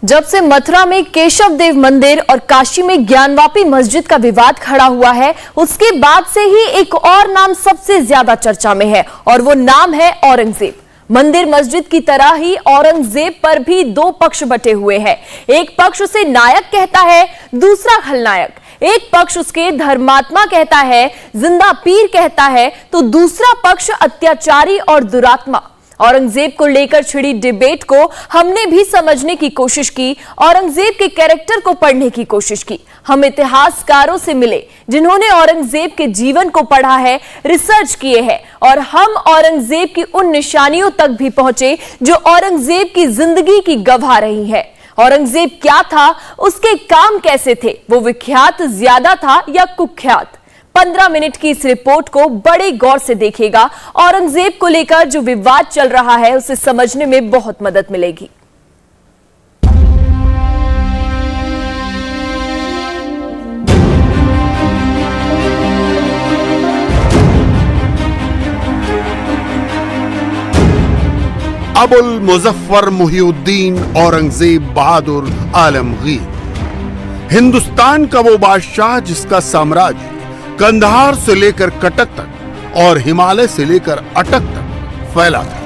जब से मथुरा में केशव देव मंदिर और काशी में ज्ञानवापी मस्जिद का विवाद खड़ा हुआ है, उसके बाद से ही एक और नाम सबसे ज्यादा चर्चा में है और वो नाम है औरंगजेब। मंदिर मस्जिद की तरह ही औरंगजेब पर भी दो पक्ष बटे हुए हैं। एक पक्ष उसे नायक कहता है, दूसरा खलनायक। एक पक्ष उसके धर्मात्मा कहता है, जिंदा पीर कहता है, तो दूसरा पक्ष अत्याचारी और दुरात्मा। औरंगजेब को लेकर छिड़ी डिबेट को हमने भी समझने की कोशिश की, औरंगजेब के कैरेक्टर को पढ़ने की कोशिश की। हम इतिहासकारों से मिले जिन्होंने औरंगजेब के जीवन को पढ़ा है, रिसर्च किए हैं, और हम औरंगजेब की उन निशानियों तक भी पहुंचे जो औरंगजेब की जिंदगी की गवाह रही है। औरंगजेब क्या था, उसके काम कैसे थे, वो विख्यात ज्यादा था या कुख्यात? 15 मिनट की इस रिपोर्ट को बड़े गौर से देखिएगा। औरंगजेब को लेकर जो विवाद चल रहा है उसे समझने में बहुत मदद मिलेगी। अबुल मुजफ्फर मुहिउद्दीन औरंगजेब बहादुर आलमगीर, हिंदुस्तान का वो बादशाह जिसका साम्राज्य कंधार से लेकर कटक तक और हिमालय से लेकर अटक तक फैला था।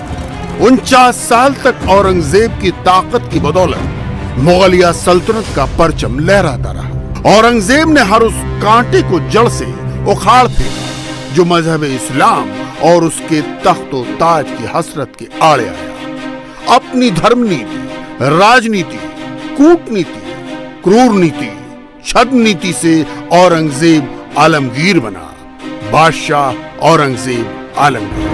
49 साल तक औरंगजेब की ताकत की बदौलत मुगलिया सल्तनत का परचम लहराता रहा। औरंगजेब ने हर उस कांटे को जड़ से उखाड़ फेंका जो मजहब इस्लाम और उसके तख्तो ताज की हसरत के आड़े आया। अपनी धर्मनीति, राजनीति, कूटनीति, क्रूर नीति, छद नीति से औरंगजेब आलमगीर बना। बादशाह औरंगजेब आलमगीर।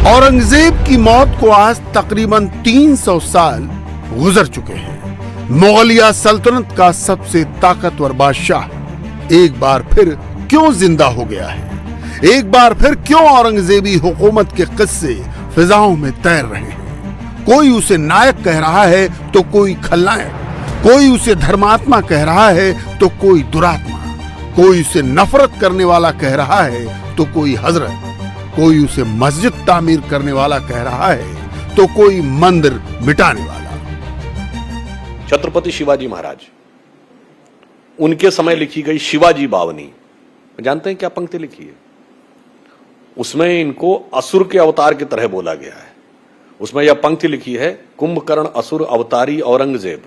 औरंगजेब की मौत को आज तकरीबन 300 साल गुजर चुके हैं। मुगलिया सल्तनत का सबसे ताकतवर बादशाह एक बार फिर क्यों जिंदा हो गया है? एक बार फिर क्यों औरंगजेबी हुकूमत के किस्से फिजाओं में तैर रहे हैं? कोई उसे नायक कह रहा है तो कोई खलनायक, कोई उसे धर्मात्मा कह रहा है तो कोई दुरात्मा, कोई उसे नफरत करने वाला कह रहा है तो कोई हजरत, कोई उसे मस्जिद तामीर करने वाला कह रहा है तो कोई मंदिर मिटाने वाला। छत्रपति शिवाजी महाराज, उनके समय लिखी गई शिवाजी बावनी, जानते हैं क्या पंक्ति लिखी है? उसमें इनको असुर के अवतार की तरह बोला गया है। उसमें यह पंक्ति लिखी है, कुंभकर्ण असुर अवतारी औरंगजेब,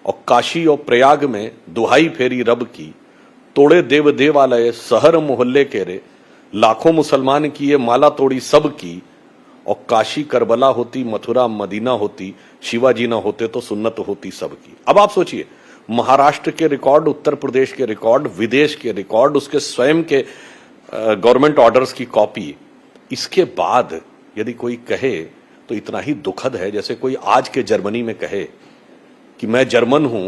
और काशी और प्रयाग में दुहाई फेरी रब की, तोड़े देव देवालय शहर मोहल्ले के रे, लाखों मुसलमान किए माला तोड़ी सब की, और काशी करबला होती मथुरा मदीना होती, शिवाजी ना होते तो सुन्नत होती सबकी। अब आप सोचिए, महाराष्ट्र के रिकॉर्ड, उत्तर प्रदेश के रिकॉर्ड, विदेश के रिकॉर्ड, उसके स्वयं के गवर्नमेंट ऑर्डर्स की कॉपी, इसके बाद यदि कोई कहे तो इतना ही दुखद है जैसे कोई आज के जर्मनी में कहे कि मैं जर्मन हूं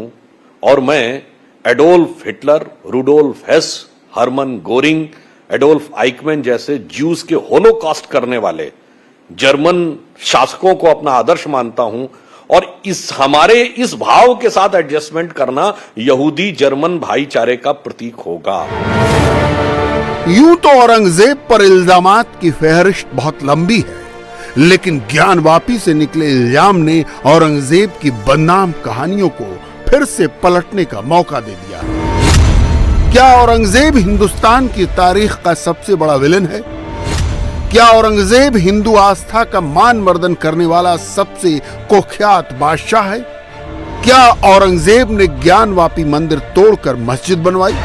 और मैं Adolf Hitler, Rudolf Hess, Hermann Goring, Adolf Eichmann जैसे ज्यूज के होलोकॉस्ट करने वाले जर्मन शासकों को अपना आदर्श मानता हूं, और हमारे इस भाव के साथ एडजस्टमेंट करना यहूदी जर्मन भाईचारे का प्रतीक होगा। यूं तो औरंगजेब पर इल्जामात की फहरिस्त बहुत लंबी है, लेकिन ज्ञानवापी से निकले इल्जाम ने औरंगजेब की बदनाम कहानियों को फिर से पलटने का मौका दे दिया। क्या औरंगजेब हिंदुस्तान की तारीख का सबसे बड़ा विलन है? क्या औरंगजेब हिंदू आस्था का मान मर्दन करने वाला सबसे कुख्यात बादशाह है? क्या औरंगजेब ने ज्ञानवापी मंदिर तोड़कर मस्जिद बनवाई?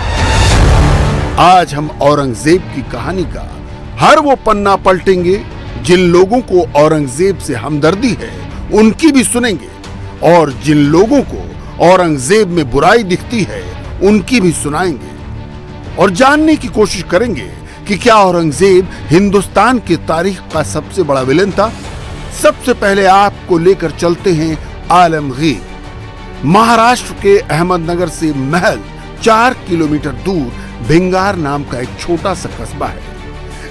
आज हम औरंगजेब की कहानी का हर वो पन्ना पलटेंगे जिन लोगों को औरंगजेब से हमदर्दी है, उनकी भी सुनेंगे, और जिन लोगों को औरंगजेब में बुराई दिखती है, उनकी भी सुनाएंगे, और जानने की कोशिश करेंगे कि क्या औरंगजेब हिंदुस्तान की तारीख का सबसे बड़ा विलेन था। सबसे पहले आपको लेकर चलते हैं आलमगीर। महाराष्ट्र के अहमदनगर से महज 4 किलोमीटर दूर भिंगार नाम का एक छोटा सा कस्बा है।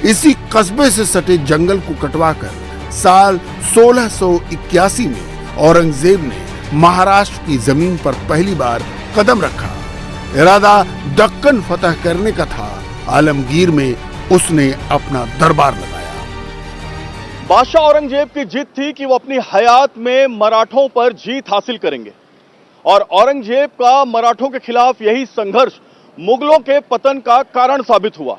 इसी कस्बे से सटे जंगल को कटवाकर साल 1681 में औरंगजेब ने महाराष्ट्र की जमीन पर पहली बार कदम रखा। इरादा दक्कन फतह करने का था। आलमगीर में उसने अपना दरबार लगाया। बादशाह औरंगजेब की जिद थी कि वो अपनी हयात में मराठों पर जीत हासिल करेंगे और औरंगजेब का मराठों के खिलाफ यही संघर्ष मुगलों के पतन का कारण साबित हुआ।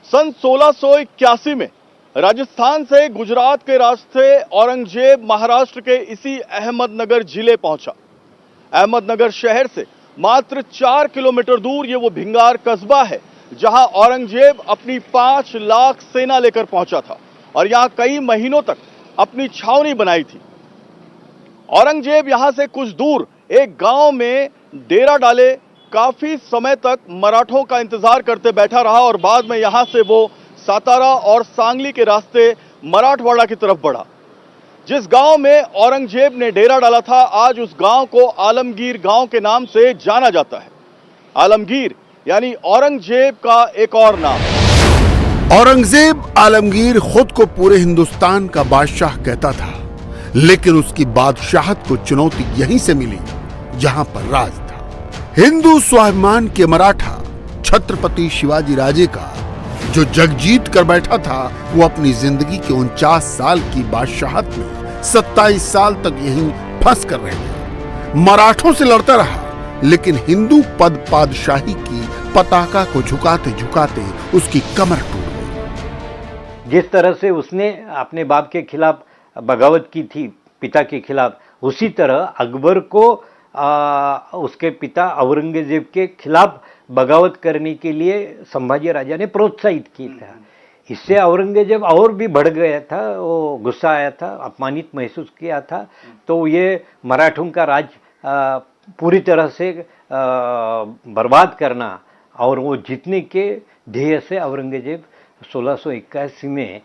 सन 1681 में राजस्थान से गुजरात के रास्ते औरंगजेब महाराष्ट्र के इसी अहमदनगर जिले पहुंचा। अहमदनगर शहर से मात्र 4 किलोमीटर दूर ये वो भिंगार कस्बा है जहां औरंगजेब अपनी 5 लाख सेना लेकर पहुंचा था और यहां कई महीनों तक अपनी छावनी बनाई थी। औरंगजेब यहां से कुछ दूर एक गांव में डेरा डाले काफी समय तक मराठों का इंतजार करते बैठा रहा और बाद में यहां से वो सातारा और सांगली के रास्ते मराठवाड़ा की तरफ बढ़ा। जिस गांव में औरंगजेब ने डेरा डाला था, आज उस गांव को आलमगीर गांव के नाम से जाना जाता है। आलमगीर यानी औरंगजेब का एक और नाम। औरंगजेब आलमगीर खुद को पूरे हिंदुस्तान का बादशाह कहता था, लेकिन उसकी बादशाहत को चुनौती यहीं से मिली जहां पर राज था। हिंदू स्वाभिमान के मराठा छत्रपति शिवाजी राजे का जो जग जीत कर बैठा था, वो अपनी जिंदगी के 49 साल की बादशाहत में 27 साल तक यहीं फंस कर रह गया। मराठों से लड़ता रहा, लेकिन हिंदू पद पादशाही की पताका को झुकाते झुकाते उसकी कमर टूट गई। जिस तरह से उसने अपने बाप के खिलाफ बगावत की थी, पिता के खिलाफ, उसी तरह अकबर को उसके पिता औरंगजेब के खिलाफ बगावत करने के लिए संभाजी राजा ने प्रोत्साहित किया था। इससे औरंगजेब और भी बढ़ गया था, वो गुस्सा आया था, अपमानित महसूस किया था। तो ये मराठों का राज पूरी तरह से बर्बाद करना और वो जीतने के ध्येय से औरंगजेब 1681 में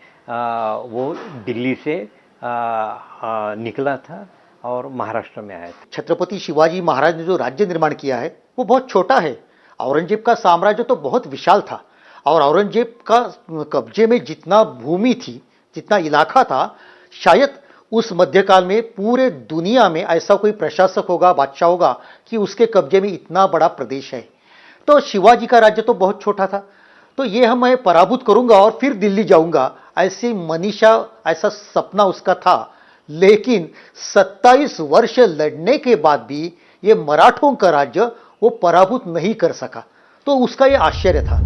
वो दिल्ली से निकला था और महाराष्ट्र में आया था। छत्रपति शिवाजी महाराज ने जो राज्य निर्माण किया है वो बहुत छोटा है। औरंगजेब का साम्राज्य तो बहुत विशाल था और औरंगजेब का कब्जे में जितना भूमि थी, जितना इलाका था, शायद उस मध्यकाल में पूरे दुनिया में ऐसा कोई प्रशासक होगा, बादशाह होगा कि उसके कब्जे में इतना बड़ा प्रदेश है। तो शिवाजी का राज्य तो बहुत छोटा था। तो ये हम मैं पराभूत करूंगा और फिर दिल्ली जाऊंगा, ऐसी मनीषा, ऐसा सपना उसका था। लेकिन 27 वर्ष लड़ने के बाद भी ये मराठों का राज्य वो पराभूत नहीं कर सका, तो उसका ये आश्चर्य था।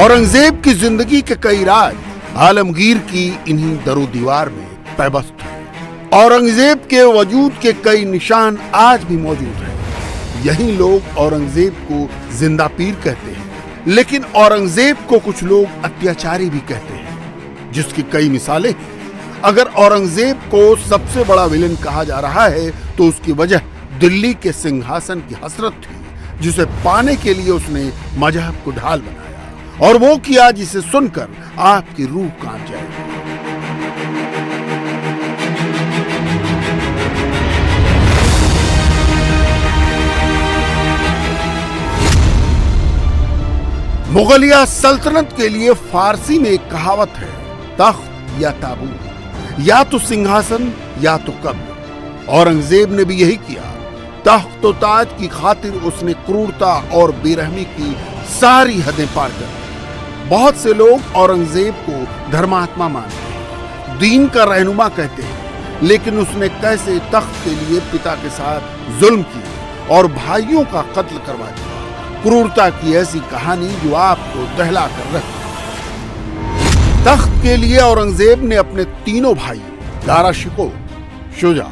औरंगजेब की जिंदगी के कई राज आलमगीर की इन्हीं दरो दीवार में पैबस्त हैं। औरंगजेब के वजूद के कई निशान आज भी मौजूद हैं। यही लोग औरंगजेब को जिंदा पीर कहते हैं, लेकिन औरंगजेब को कुछ लोग अत्याचारी भी कहते हैं, जिसकी कई मिसालें हैं। अगर औरंगजेब को सबसे बड़ा विलेन कहा जा रहा है तो उसकी वजह दिल्ली के सिंहासन की हसरत थी, जिसे पाने के लिए उसने मजहब को ढाल बनाया, और वो किया जिसे सुनकर आपकी रूह कांप जाएगी। मुगलिया सल्तनत के लिए फारसी में एक कहावत है, तख्त या ताबूत, या तो सिंहासन या तो कब्र। औरंगजेब ने भी यही किया। तख्त और ताज की खातिर उसने क्रूरता और बेरहमी की सारी हदें पार कर दी। बहुत से लोग औरंगजेब को धर्मात्मा मानते हैं, दीन का रहनुमा कहते हैं, लेकिन उसने कैसे तख्त के लिए पिता के साथ जुल्म किया और भाइयों का कत्ल करवा दिया। क्रूरता की ऐसी कहानी जो आपको दहला कर रख। तख्त के लिए औरंगजेब ने अपने तीनों भाई दारा शिकोह, शुजा,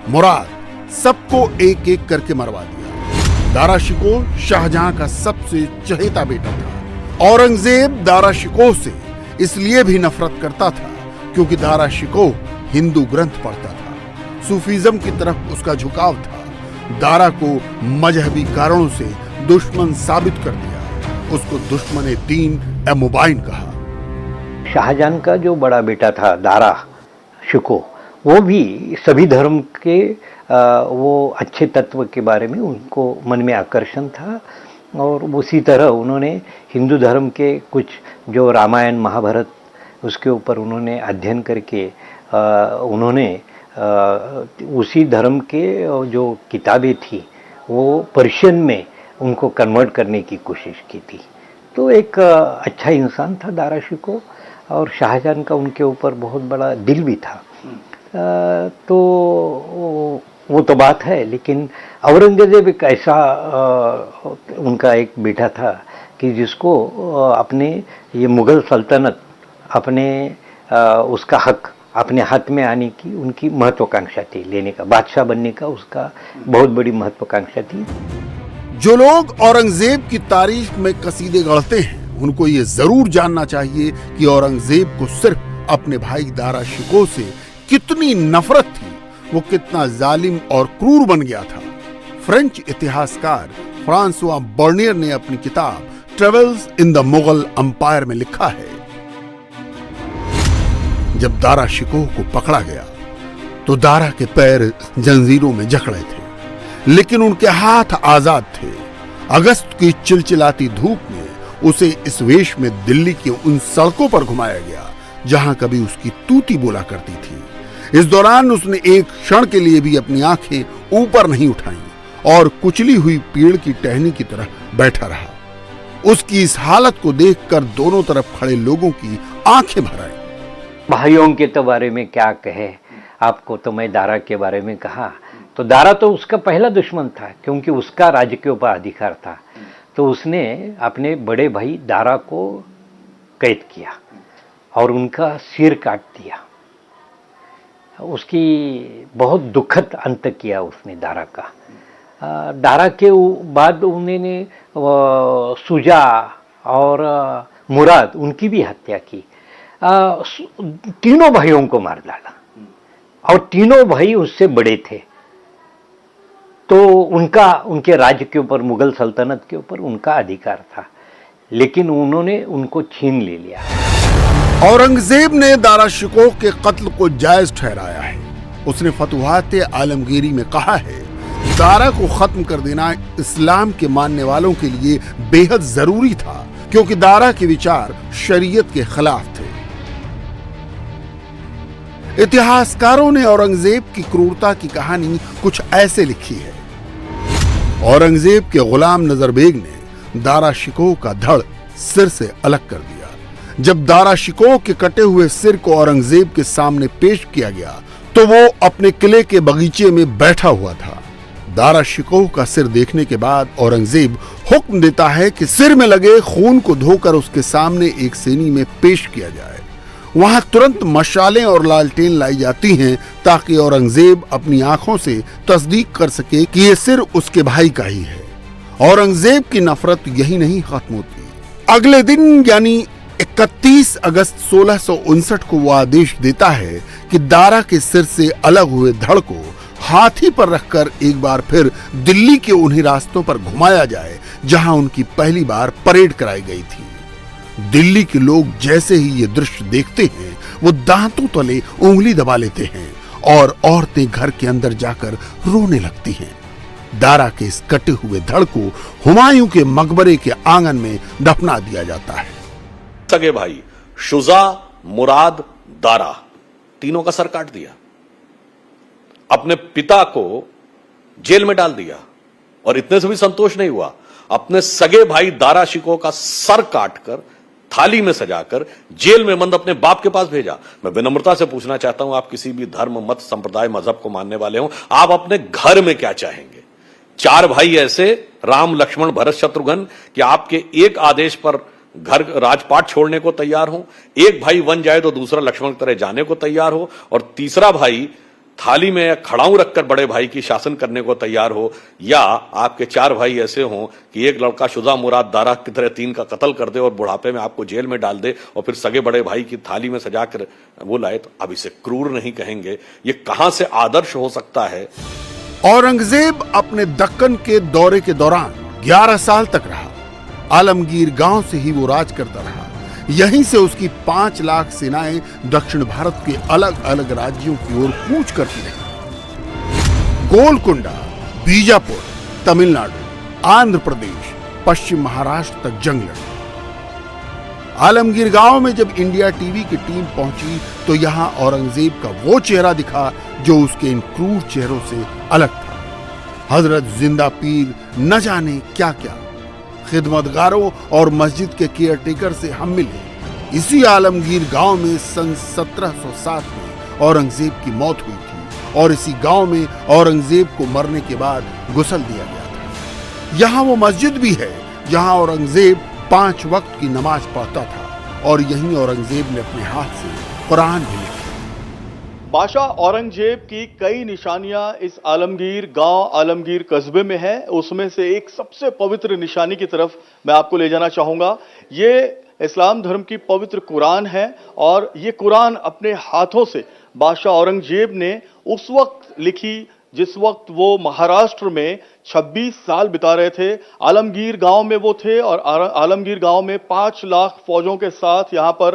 मुराद सबको एक एक करके मरवा दिया। दारा शिकोह शाहजहां का सबसे चहेता बेटा था। औरंगजेब दारा शिकोह से इसलिए भी नफरत करता था क्योंकि दारा शिकोह हिंदू ग्रंथ पढ़ता था, सूफीज्म की तरफ उसका झुकाव था। दारा को मजहबी कारणों से दुश्मन साबित कर दिया। उसको दुश्मन दीन ए मुबाइन कहा। शाहजहां का जो बड़ा बेटा था दारा शिकोह, वो भी सभी धर्म के वो अच्छे तत्व के बारे में उनको मन में आकर्षण था और उसी तरह उन्होंने हिंदू धर्म के कुछ जो रामायण महाभारत उसके ऊपर उन्होंने अध्ययन करके उन्होंने उसी धर्म के जो किताबें थी वो पर्शियन में उनको कन्वर्ट करने की कोशिश की थी। तो एक अच्छा इंसान था दारा शिकोह। और शाहजहां का उनके ऊपर बहुत बड़ा दिल भी था। तो वो तो बात है, लेकिन औरंगजेब एक ऐसा उनका एक बेटा था कि जिसको अपने ये मुग़ल सल्तनत अपने उसका हक अपने हाथ में आने की उनकी महत्वाकांक्षा थी, लेने का, बादशाह बनने का उसका बहुत बड़ी महत्वाकांक्षा थी। जो लोग औरंगजेब की तारीख में कसीदे गढ़ते हैं उनको ये जरूर जानना चाहिए कि औरंगजेब को सिर्फ अपने भाई दारा शिकोह से कितनी नफरत थी, वो कितना जालिम और क्रूर बन गया था। फ्रेंच इतिहासकार फ्रांसवा बर्नियर ने अपनी किताब travels in the Mughal empire में लिखा है, जब दारा शिकोह को पकड़ा गया तो दारा के पैर जंजीरों में जकड़े थे, लेकिन उनके हाथ आजाद थे। अगस्त की चिलचिलाती धूप में उसे इस वेश में दिल्ली की उन सड़कों पर घुमाया गया जहां कभी उसकी तूती बोला करती थी। इस दौरान उसने एक क्षण के लिए भी अपनी आंखें ऊपर नहीं उठाई और कुचली हुई पेड़ की टहनी की तरह बैठा रहा। उसकी इस हालत को देखकर दोनों तरफ खड़े लोगों की आंखें भर आईं। भाइयों के तो बारे में क्या कहे, आपको तो मैं दारा के बारे में कहा, तो दारा तो उसका पहला दुश्मन था क्योंकि उसका राज्य के ऊपर अधिकार था। तो उसने अपने बड़े भाई दारा को कैद किया और उनका सिर काट दिया। उसकी बहुत दुखद अंत किया उसने दारा का। दारा के बाद उन्होंने सुजा और मुराद उनकी भी हत्या की। तीनों भाइयों को मार डाला और तीनों भाई उससे बड़े थे, तो उनके राज्य के ऊपर, मुगल सल्तनत के ऊपर उनका अधिकार था, लेकिन उन्होंने उनको छीन ले लिया। औरंगजेब ने दारा शिकोह के कत्ल को जायज ठहराया है। उसने फतुहात आलमगीरी में कहा है, दारा को खत्म कर देना इस्लाम के मानने वालों के लिए बेहद जरूरी था क्योंकि दारा के विचार शरीयत के खिलाफ थे। इतिहासकारों ने औरंगजेब की क्रूरता की कहानी कुछ ऐसे लिखी है। औरंगजेब के गुलाम नजर बेग ने दारा शिकोह का धड़ सिर से अलग कर दिया। जब दारा शिकोह के कटे हुए सिर को औरंगजेब के सामने पेश किया गया तो वो अपने किले के बगीचे में बैठा हुआ था। दारा शिकोह का सिर देखने के बाद औरंगजेब हुक्म देता है कि सिर में लगे खून को धोकर उसके सामने एक सेनी में पेश किया जाए। वहां तुरंत मशालें और लालटेन लाई जाती हैं ताकि औरंगजेब अपनी आंखों से तस्दीक कर सके कि ये सिर उसके भाई का ही है। औरंगजेब की नफरत यही नहीं खत्म होती। अगले दिन यानी 31 अगस्त 1659 को वो आदेश देता है कि दारा के सिर से अलग हुए धड़ को हाथी पर रखकर एक बार फिर दिल्ली के उन्हीं रास्तों पर घुमाया जाए जहां उनकी पहली बार परेड कराई गई थी। दिल्ली के लोग जैसे ही ये दृश्य देखते हैं वो दांतों तले उंगली दबा लेते हैं और औरतें घर के अंदर जाकर रोने लगती हैं। दारा के इस कटे हुए धड़ को हुमायूं के मकबरे के आंगन में दफना दिया जाता है। सगे भाई शुजा, मुराद, दारा तीनों का सर काट दिया, अपने पिता को जेल में डाल दिया और इतने से भी संतोष नहीं हुआ, अपने सगे भाई दारा शिकोह का सर काटकर थाली में सजाकर जेल में बंद अपने बाप के पास भेजा। मैं विनम्रता से पूछना चाहता हूं, आप किसी भी धर्म, मत, संप्रदाय, मजहब को मानने वाले हो, आप अपने घर में क्या चाहेंगे? 4 भाई ऐसे, राम, लक्ष्मण, भरत, शत्रुघ्न, कि आपके एक आदेश पर घर राजपाट छोड़ने को तैयार हो, एक भाई वन जाए तो दूसरा लक्ष्मण की तरह जाने को तैयार हो, और तीसरा भाई थाली में खड़ाऊ रखकर बड़े भाई की शासन करने को तैयार हो, या आपके 4 भाई ऐसे हों कि एक लड़का शुजा, मुराद, दारा की तरह 3 का कत्ल कर दे और बुढ़ापे में आपको जेल में डाल दे और फिर सगे बड़े भाई की थाली में सजाकर वो लाए, तो अब इसे क्रूर नहीं कहेंगे? ये कहां से आदर्श हो सकता है? औरंगजेब अपने दक्कन के दौरे के दौरान 11 साल तक रहा। आलमगीर गांव से ही वो राज करता रहा। यहीं से उसकी 5 लाख सेनाएं दक्षिण भारत के अलग अलग राज्यों की ओर कूच करती रही। गोलकुंडा, बीजापुर, तमिलनाडु, आंध्र प्रदेश, पश्चिम महाराष्ट्र तक जंग लड़ी। आलमगीर गांव में जब इंडिया टीवी की टीम पहुंची तो यहां औरंगजेब का वो चेहरा दिखा जो उसके इन क्रूर चेहरों से अलग था। हजरत जिंदा पीर, न जाने क्या क्या। खिदमतगारों और मस्जिद के केयरटेकर से हम मिले। इसी आलमगीर गांव में सन 1707 में औरंगजेब की मौत हुई थी और इसी गांव में औरंगजेब को मरने के बाद गुस्ल दिया गया था। यहाँ वो मस्जिद भी है जहाँ औरंगजेब 5 वक्त की नमाज पढ़ता था और यहीं औरंगजेब ने अपने हाथ से कुरान भी लिखा। बादशाह औरंगजेब की कई निशानियां इस आलमगीर गांव, आलमगीर कस्बे में है। उसमें से एक सबसे पवित्र निशानी की तरफ मैं आपको ले जाना चाहूंगा। ये इस्लाम धर्म की पवित्र कुरान है और ये कुरान अपने हाथों से बादशाह औरंगजेब ने उस वक्त लिखी जिस वक्त वो महाराष्ट्र में 26 साल बिता रहे थे। आलमगीर गांव में वो थे और आलमगीर गांव में 5 लाख फौजों के साथ यहां पर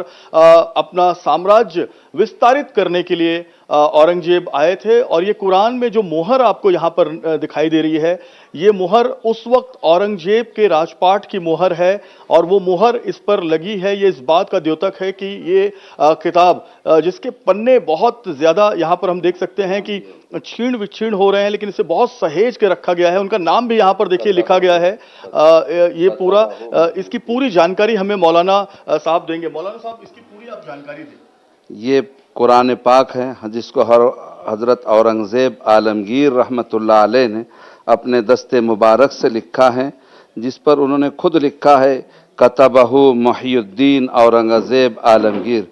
अपना साम्राज्य विस्तारित करने के लिए औरंगजेब आए थे। और ये कुरान में जो मोहर आपको यहां पर दिखाई दे रही है, ये मोहर उस वक्त औरंगजेब के राजपाट की मोहर है और वो मोहर इस पर लगी है। ये इस बात का द्योतक है कि ये किताब जिसके पन्ने बहुत ज्यादा यहां पर हम देख सकते हैं कि छीण विछीण हो रहे हैं, लेकिन इसे बहुत सहेज के रखा गया है। उनका नाम भी यहां पर देखिए लिखा गया है। ये पूरा इसकी पूरी जानकारी हमें मौलाना साहब देंगे। मौलाना साहब, इसकी पूरी आप जानकारी दें। ये कुरान पाक है जिसको हजरत औरंगजेब आलमगीर रहमतुल्लाह अलैह ने अपने दस्ते मुबारक से लिखा है, जिस पर उन्होंने खुद लिखा है कतबहु मुहियुद्दीन औरंगजेब आलमगीर,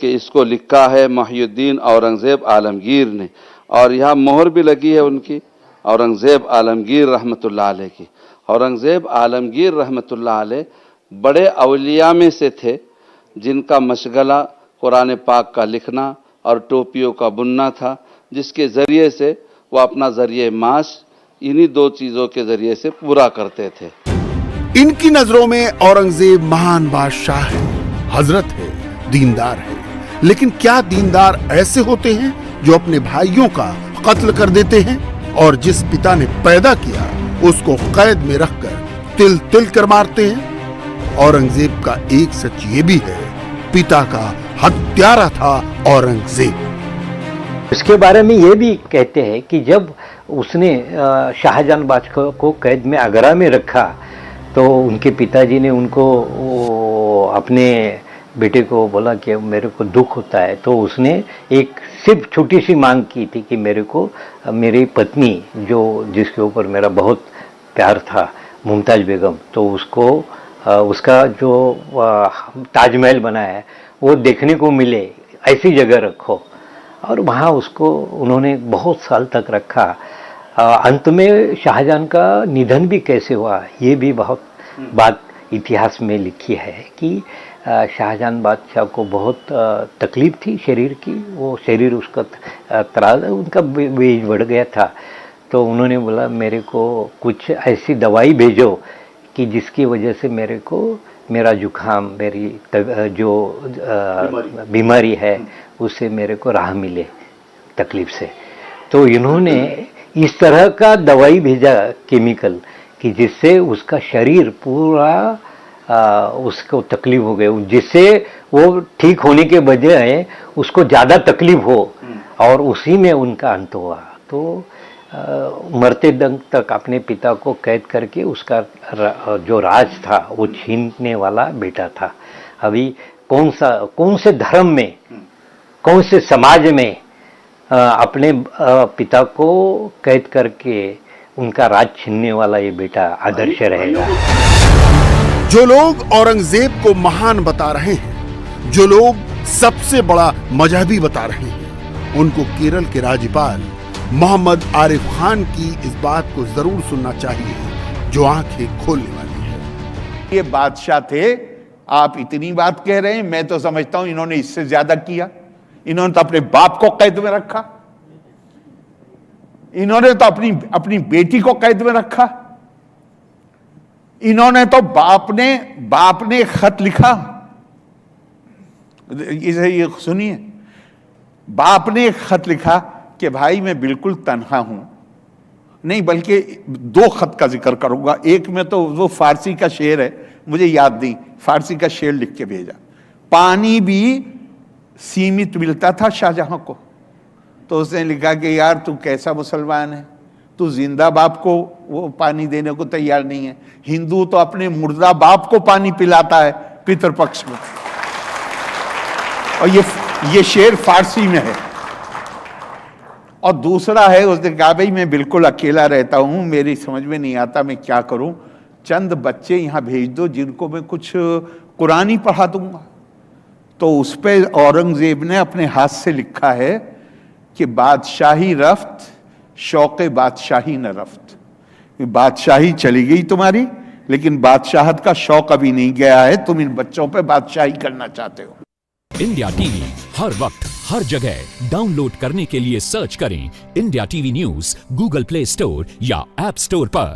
कि इसको लिखा है मुहियुद्दीन औरंगजेब आलमगीर ने। और यहाँ मोहर भी लगी है उनकी, औरंगजेब आलमगीर रहमतुल्लाह अलैह की। औरंगजेब आलमगीर रहमतुल्लाह अलैह बड़े अवलिया में से थे जिनका मशगला कुरान पाक का लिखना और टोपियों का बुनना था, जिसके ज़रिए से वो अपना ज़रिए माश इन्हीं 2 चीज़ों के ज़रिए से पूरा करते थे। इनकी नजरों में औरंगजेब महान बादशाह है, हजरत है, दीनदार है। लेकिन क्या दीनदार ऐसे होते हैं जो अपने भाइयों का कत्ल कर देते हैं और जिस पिता ने पैदा किया उसको कैद में रखकर तिल तिल कर मारते हैं? औरंगजेब का एक सच ये भी है, पिता का हत्यारा था औरंगजेब। इसके बारे में ये भी कहते हैं कि जब उसने शाहजहां बादशाह को कैद में आगरा में रखा तो उनके पिताजी ने उनको अपने बेटे को बोला कि मेरे को दुख होता है, तो उसने एक सिर्फ छोटी सी मांग की थी कि मेरे को मेरी पत्नी जो जिसके ऊपर मेरा बहुत प्यार था, मुमताज बेगम, तो उसको उसका जो ताजमहल बना है वो देखने को मिले, ऐसी जगह रखो। और वहाँ उसको उन्होंने बहुत साल तक रखा। अंत में शाहजहां का निधन भी कैसे हुआ ये भी बहुत बात इतिहास में लिखी है कि शाहजहां बादशाह को बहुत तकलीफ थी शरीर की, वो शरीर उसका उनका वेज बढ़ गया था। तो उन्होंने बोला मेरे को कुछ ऐसी दवाई भेजो कि जिसकी वजह से मेरे को मेरा जुकाम, मेरी जो बीमारी है उससे मेरे को राह मिले तकलीफ से। तो इन्होंने इस तरह का दवाई भेजा केमिकल कि जिससे उसका शरीर पूरा उसको तकलीफ हो गई, जिससे वो ठीक होने के बजाय उसको ज़्यादा तकलीफ हो और उसी में उनका अंत हुआ। तो मरते दम तक अपने पिता को कैद करके उसका जो राज था वो छीनने वाला बेटा था। अभी कौन से धर्म में, कौन से समाज में अपने पिता को कैद करके उनका राज छीनने वाला ये बेटा आदर्श रहेगा। जो लोग औरंगजेब को महान बता रहे हैं, जो लोग सबसे बड़ा मजहबी बता रहे हैं, उनको केरल के राज्यपाल मोहम्मद आरिफ खान की इस बात को जरूर सुनना चाहिए जो आंखें खोलने वाली है। ये बादशाह थे, आप इतनी बात कह रहे हैं, मैं तो समझता हूं इन्होंने इससे ज्यादा किया। इन्होंने तो अपने बाप को कैद में रखा, इन्होंने तो अपनी बेटी को कैद में रखा, इन्होंने तो बाप ने खत लिखा, ये सुनिए, बाप ने एक खत लिखा कि भाई मैं बिल्कुल तन्हा हूं, नहीं बल्कि 2 खत का जिक्र करूंगा। एक में तो वो फारसी का शेर है, मुझे याद नहीं, फारसी का शेर लिख के भेजा। पानी भी सीमित मिलता था शाहजहां को, तो उसने लिखा कि यार तू कैसा मुसलमान है, तू जिंदा बाप को वो पानी देने को तैयार नहीं है। हिंदू तो अपने मुर्दा बाप को पानी पिलाता है पितृपक्ष में। और ये शेर फारसी में है। और दूसरा है, उसने कहा भाई मैं बिल्कुल अकेला रहता हूं, मेरी समझ में नहीं आता मैं क्या करूं, चंद बच्चे यहां भेज दो जिनको मैं कुछ कुरान ही पढ़ा दूंगा। तो उस पे औरंगजेब ने अपने हाथ से लिखा है कि बादशाही रफ्त शौक़े बादशाही न रफ्त, बादशाही चली गई तुम्हारी लेकिन बादशाहत का शौक अभी नहीं गया है, तुम इन बच्चों पे बादशाही करना चाहते हो। इंडिया टीवी हर वक्त हर जगह डाउनलोड करने के लिए सर्च करें India TV news Google play store या ऐप स्टोर पर।